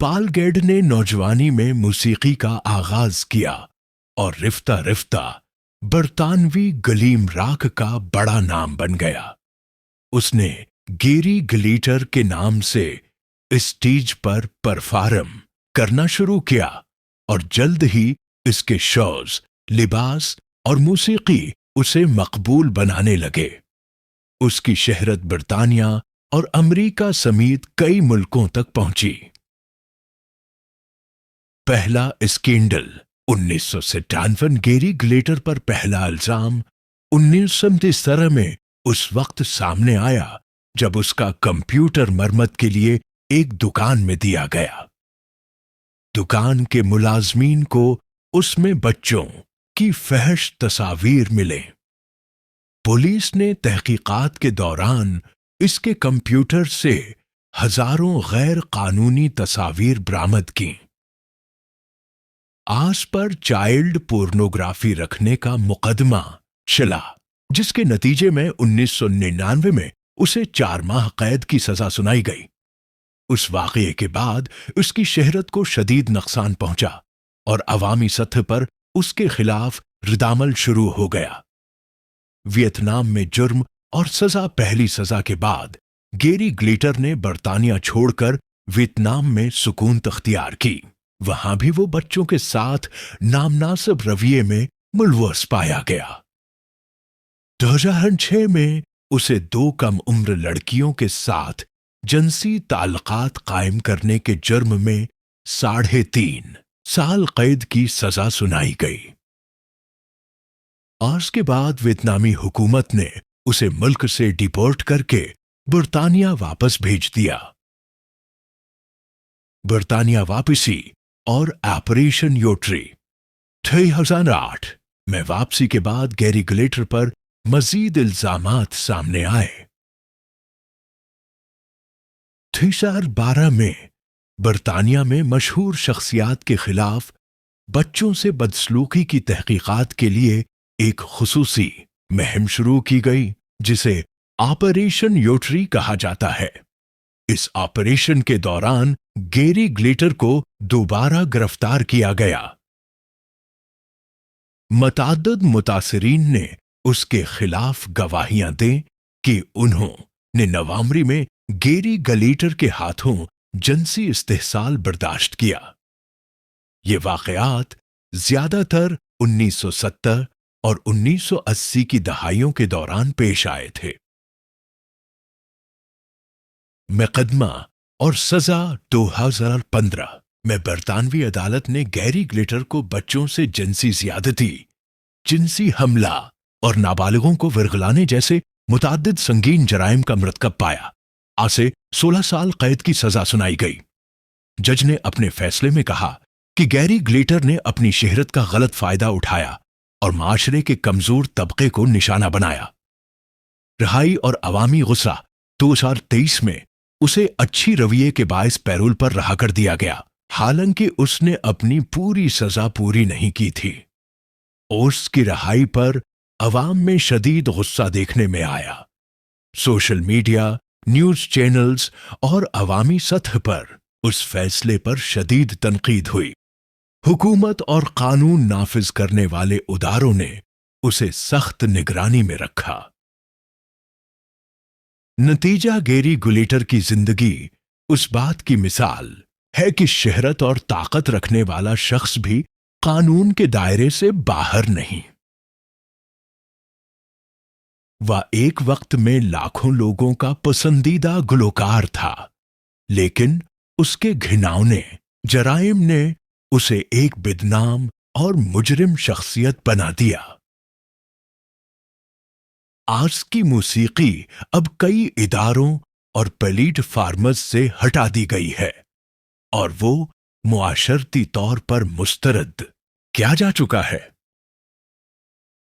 پال گیڈ نے نوجوانی میں موسیقی کا آغاز کیا اور رفتہ رفتہ برطانوی گلیم راک کا بڑا نام بن گیا۔ اس نے گیری گلیٹر کے نام سے اسٹیج پر پرفارم کرنا شروع کیا اور جلد ہی اس کے شوز، لباس اور موسیقی اسے مقبول بنانے لگے۔ اس کی شہرت برطانیہ اور امریکہ سمیت کئی ملکوں تک پہنچی۔ پہلا اسکینڈل 1997 گیری گلیٹر پر پہلا الزام 1977 میں اس وقت سامنے آیا جب اس کا کمپیوٹر مرمت کے لیے ایک دکان میں دیا گیا۔ دکان کے ملازمین کو اس میں بچوں کی فحش تصاویر ملے۔ پولیس نے تحقیقات کے دوران اس کے کمپیوٹر سے ہزاروں غیر قانونی تصاویر برآمد کیں۔ آس پر چائلڈ پورنوگرافی رکھنے کا مقدمہ چلا، جس کے نتیجے میں 1999 میں اسے 4 ماہ قید کی سزا سنائی گئی۔ اس واقعے کے بعد اس کی شہرت کو شدید نقصان پہنچا اور عوامی سطح پر اس کے خلاف ردعمل شروع ہو گیا۔ ویتنام میں جرم اور سزا پہلی سزا کے بعد گیری گلیٹر نے برطانیہ چھوڑ کر ویتنام میں سکون اختیار کی۔ وہاں بھی وہ بچوں کے ساتھ نامناسب رویے میں ملوث پایا گیا۔ 2006 میں اسے 2 کم عمر لڑکیوں کے ساتھ جنسی تعلقات قائم کرنے کے جرم میں 3.5 سال قید کی سزا سنائی گئی۔ اور اس کے بعد ویتنامی حکومت نے اسے ملک سے ڈیپورٹ کر کے برطانیہ واپس بھیج دیا۔ برطانیہ واپسی اور آپریشن یوٹری 2008 میں واپسی کے بعد گیری گلیٹر پر مزید الزامات سامنے آئے۔ 2012 میں برطانیہ میں مشہور شخصیات کے خلاف بچوں سے بدسلوکی کی تحقیقات کے لیے ایک خصوصی مہم شروع کی گئی جسے آپریشن یوٹری کہا جاتا ہے۔ اس آپریشن کے دوران گیری گلیٹر کو دوبارہ گرفتار کیا گیا۔ متعدد متاثرین نے اس کے خلاف گواہیاں دیں کہ انہوں نے نومبر میں گیری گلیٹر کے ہاتھوں جنسی استحصال برداشت کیا۔ یہ واقعات زیادہ تر 1970 اور 1980 کی دہائیوں کے دوران پیش آئے تھے۔ مقدمہ اور سزا 2015 میں برطانوی عدالت نے گیری گلیٹر کو بچوں سے جنسی زیادتی، جنسی حملہ اور نابالغوں کو ورغلانے جیسے متعدد سنگین جرائم کا مرتکب پایا۔ اسے 16 سال قید کی سزا سنائی گئی۔ جج نے اپنے فیصلے میں کہا کہ گیری گلیٹر نے اپنی شہرت کا غلط فائدہ اٹھایا اور معاشرے کے کمزور طبقے کو نشانہ بنایا۔ رہائی اور عوامی غصہ 2023 میں اسے اچھی رویے کے باعث پیرول پر رہا کر دیا گیا، حالانکہ اس نے اپنی پوری سزا پوری نہیں کی تھی۔ اس کی رہائی پر عوام میں شدید غصہ دیکھنے میں آیا۔ سوشل میڈیا، نیوز چینلز اور عوامی سطح پر اس فیصلے پر شدید تنقید ہوئی۔ حکومت اور قانون نافذ کرنے والے اداروں نے اسے سخت نگرانی میں رکھا۔ نتیجہ گیری گلیٹر کی زندگی اس بات کی مثال ہے کہ شہرت اور طاقت رکھنے والا شخص بھی قانون کے دائرے سے باہر نہیں۔ وہ ایک وقت میں لاکھوں لوگوں کا پسندیدہ گلوکار تھا، لیکن اس کے گھناؤنے جرائم نے اسے ایک بدنام اور مجرم شخصیت بنا دیا۔ آج کی موسیقی اب کئی اداروں اور پلیٹ فارمز سے ہٹا دی گئی ہے اور وہ معاشرتی طور پر مسترد کیا جا چکا ہے۔